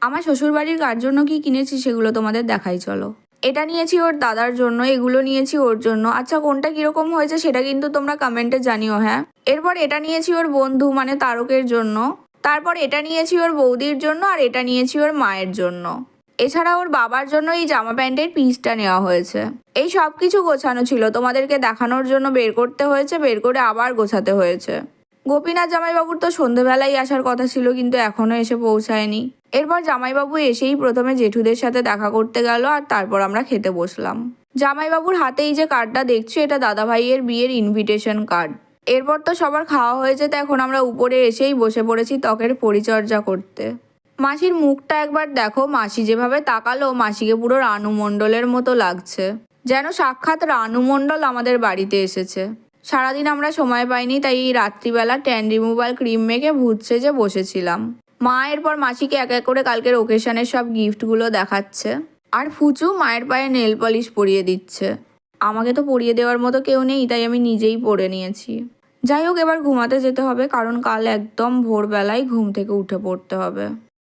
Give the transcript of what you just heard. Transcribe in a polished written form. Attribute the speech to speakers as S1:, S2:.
S1: আমার শ্বশুরবাড়ির কার জন্য কি কিনেছি সেগুলো তোমাদের দেখাই চলো। এটা নিয়েছি ওর দাদার জন্য, এগুলো নিয়েছি ওর জন্য। আচ্ছা কোনটা কিরকম হয়েছে সেটা কিন্তু তোমরা কমেন্টে জানিও। হ্যাঁ, এরপর এটা নিয়েছি ওর বন্ধু মানে তারকের জন্য। তারপর এটা নিয়েছি ওর বৌদির জন্য, আর এটা নিয়েছি ওর মায়ের জন্য। এছাড়া ওর বাবার জন্য এই জামা প্যান্টের পিসটা নেওয়া হয়েছে। এই সব কিছু গোছানো ছিল, তোমাদেরকে দেখানোর জন্য বের করতে হয়েছে, বের করে আবার গোছাতে হয়েছে। গোপীনাথ জামাইবাবুর তো সন্ধেবেলায় আসার কথা ছিল, কিন্তু এখনো এসে পৌঁছায়নি। এরপর জামাইবাবু এসেই প্রথমে জেঠুদের সাথে দেখা করতে গেল, আর তারপর আমরা খেতে বসলাম। জামাইবাবুর হাতে এই যে কার্ডটা দেখছো, এটা দাদাভাইয়ের বিয়ের ইনভিটেশন কার্ড। এরপর তো সবার খাওয়া হয়েছে, তো এখন আমরা উপরে এসেই বসে পড়েছি ত্বকের পরিচর্যা করতে। মাসির মুখটা একবার দেখো, মাসি যেভাবে তাকালো, মাসিকে পুরো রানু মণ্ডলের মতো লাগছে, যেন সাক্ষাৎ রানু মণ্ডল আমাদের বাড়িতে এসেছে। সারাদিন আমরা সময় পাইনি, তাই এই রাত্রিবেলা ট্যান রিমুভাল ক্রিম মেখে ভূত সেজে বসেছিলাম। মা এরপর মাসিকে এক এক করে কালকের ওকেশনের সব গিফটগুলো দেখাচ্ছে, আর ফুচু মায়ের পায়ে নেল পলিশ পরিয়ে দিচ্ছে। আমাকে তো পরিয়ে দেওয়ার মতো কেউ নেই, তাই আমি নিজেই পরে নিয়েছি। যাই হোক, এবার ঘুমাতে যেতে হবে, কারণ কাল একদম ভোরবেলায় ঘুম থেকে উঠে পড়তে হবে।